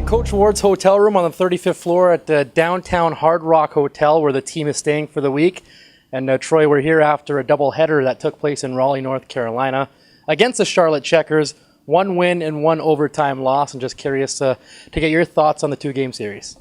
Coach Ward's hotel room on the 35th floor at the downtown Hard Rock Hotel where the team is staying for the week. And Troy, we're here after a doubleheader that took place in Raleigh, North Carolina against the Charlotte Checkers. 1 win and 1 overtime loss. I'm just curious to get your thoughts on the 2-game series.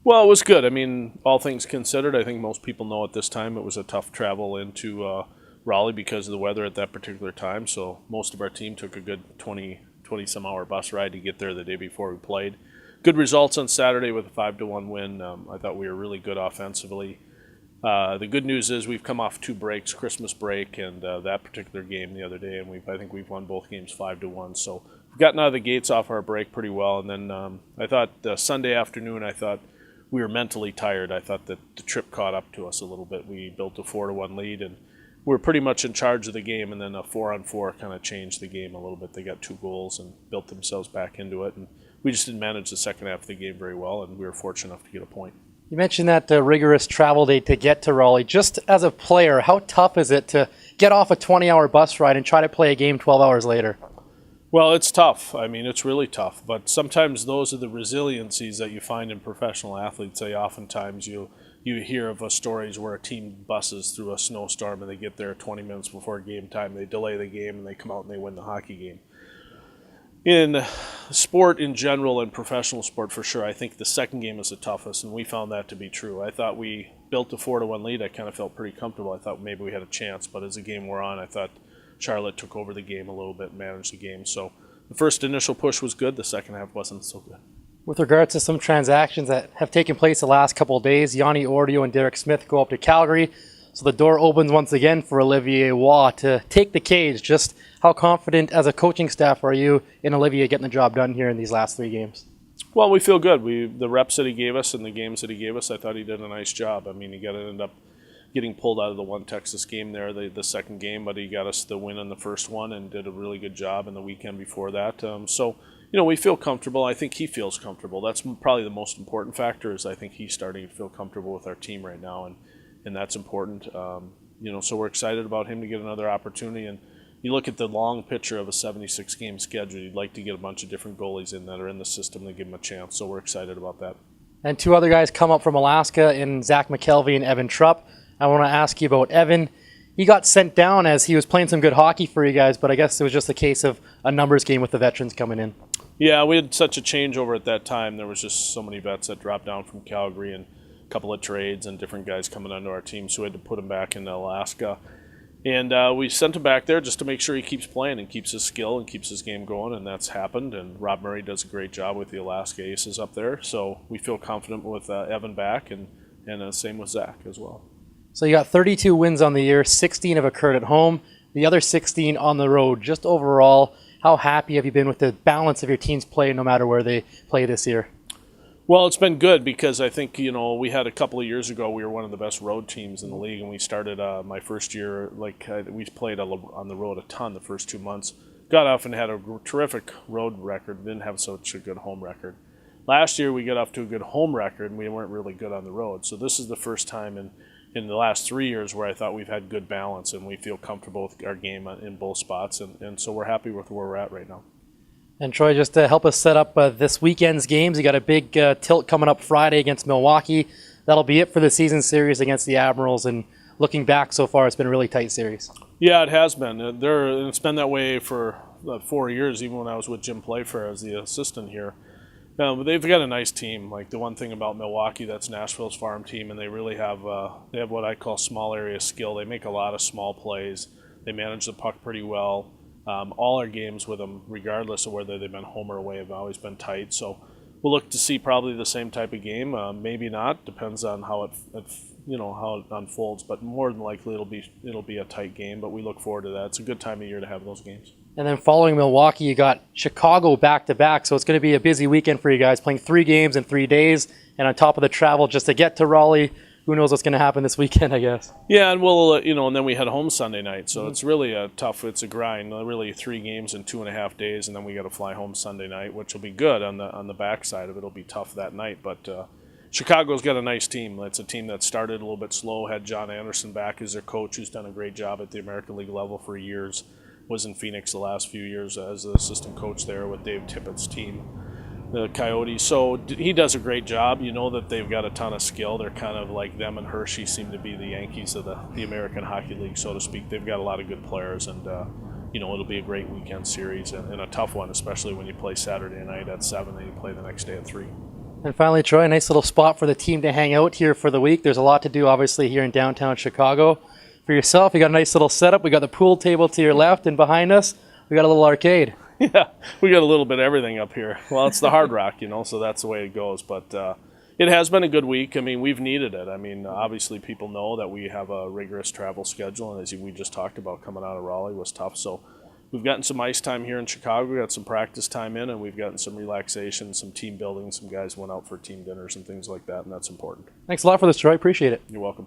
Well, it was good. I mean, all things considered, I think most people know at this time it was a tough travel into Raleigh because of the weather at that particular time. So most of our team took a good 20-some-hour bus ride to get there the day before we played. Good results on Saturday with a 5-1 win. I thought we were really good offensively. The good news is we've come off 2 breaks, Christmas break and that particular game the other day, and I think we've won both games 5-1. So we've gotten out of the gates off our break pretty well. And then I thought Sunday afternoon, I thought we were mentally tired. I thought that the trip caught up to us a little bit. We built a 4-1 lead, and we were pretty much in charge of the game, and then a 4-on-4 kind of changed the game a little bit. They got 2 goals and built themselves back into it, and we just didn't manage the second half of the game very well, and we were fortunate enough to get a point. You mentioned that rigorous travel day to get to Raleigh. Just as a player, how tough is it to get off a 20-hour bus ride and try to play a game 12 hours later? Well, it's tough. I mean, it's really tough. But sometimes those are the resiliencies that you find in professional athletes. Oftentimes you hear of stories where a team buses through a snowstorm and they get there 20 minutes before game time. They delay the game and they come out and they win the hockey game. In sport in general and professional sport for sure, I think the second game is the toughest, and we found that to be true. I thought we built a 4-1 lead. I kind of felt pretty comfortable. I thought maybe we had a chance, but as the game wore on, I thought Charlotte took over the game a little bit and managed the game. So the first initial push was good. The second half wasn't so good. With regards to some transactions that have taken place the last couple of days, Yanni Ordio and Derek Smith go up to Calgary. So the door opens once again for Olivier Waugh to take the cage. Just how confident as a coaching staff are you in Olivier getting the job done here in these last 3 games? Well, we feel good. The reps that he gave us and the games that he gave us, I thought he did a nice job. I mean, he ended up getting pulled out of the one Texas game there, the second game, but he got us the win in the first one and did a really good job in the weekend before that. We feel comfortable. I think he feels comfortable. That's probably the most important factor is I think he's starting to feel comfortable with our team right now, and that's important. So we're excited about him to get another opportunity. And you look at the long picture of a 76-game schedule, you'd like to get a bunch of different goalies in that are in the system to give him a chance. So we're excited about that. And 2 other guys come up from Alaska in Zach McKelvey and Evan Trupp. I want to ask you about Evan. He got sent down as he was playing some good hockey for you guys, but I guess it was just a case of a numbers game with the veterans coming in. Yeah, we had such a changeover at that time. There was just so many vets that dropped down from Calgary and a couple of trades and different guys coming onto our team, so we had to put him back in Alaska. And we sent him back there just to make sure he keeps playing and keeps his skill and keeps his game going, and that's happened. And Rob Murray does a great job with the Alaska Aces up there, so we feel confident with Evan back, and same with Zach as well. So you got 32 wins on the year, 16 have occurred at home, the other 16 on the road. Just overall, how happy have you been with the balance of your team's play no matter where they play this year? Well, it's been good because I think, we had a couple of years ago, we were one of the best road teams in the league, and we started my first year, we played on the road a ton the first 2 months. Got off and had a terrific road record, didn't have such a good home record. Last year, we got off to a good home record, and we weren't really good on the road. So this is the first time in the last 3 years where I thought we've had good balance and we feel comfortable with our game in both spots, and so we're happy with where we're at right now. And Troy, just to help us set up this weekend's games, you got a big tilt coming up Friday against Milwaukee. That'll be it for the season series against the Admirals, and looking back so far, it's been a really tight series. Yeah, it has been. It's been that way for 4 years, even when I was with Jim Playfair as the assistant here. But they've got a nice team. Like the one thing about Milwaukee, that's Nashville's farm team, and they really have what I call small area skill. They make a lot of small plays. They manage the puck pretty well. All our games with them, regardless of whether they've been home or away, have always been tight. So we'll look to see probably the same type of game. Maybe not. Depends on how it unfolds. But more than likely, it'll be a tight game. But we look forward to that. It's a good time of year to have those games. And then following Milwaukee, you got Chicago back-to-back, so it's going to be a busy weekend for you guys, playing 3 games in 3 days, and on top of the travel just to get to Raleigh. Who knows what's going to happen this weekend, I guess. Yeah, and we'll, and then we head home Sunday night, so it's really it's a grind. Really 3 games in 2.5 days, and then we got to fly home Sunday night, which will be good on the backside of it. It'll be tough that night, but Chicago's got a nice team. It's a team that started a little bit slow, had John Anderson back as their coach, who's done a great job at the American League level for years. Was in Phoenix the last few years as the assistant coach there with Dave Tippett's team. the Coyotes. So he does a great job. You know that they've got a ton of skill. They're kind of like them and Hershey seem to be the Yankees of the American Hockey League, so to speak. They've got a lot of good players, and it'll be a great weekend series and a tough one, especially when you play Saturday night at 7 and you play the next day at 3. And finally, Troy, a nice little spot for the team to hang out here for the week. There's a lot to do, obviously, here in downtown Chicago. For yourself, you got a nice little setup. We got the pool table to your left, and behind us, we got a little arcade. Yeah, we got a little bit of everything up here. Well, it's the Hard Rock, so that's the way it goes. But it has been a good week. I mean, we've needed it. I mean, obviously people know that we have a rigorous travel schedule, and as we just talked about, coming out of Raleigh was tough. So we've gotten some ice time here in Chicago. We got some practice time in, and we've gotten some relaxation, some team building. Some guys went out for team dinners and things like that, and that's important. Thanks a lot for this, Troy. Appreciate it. You're welcome.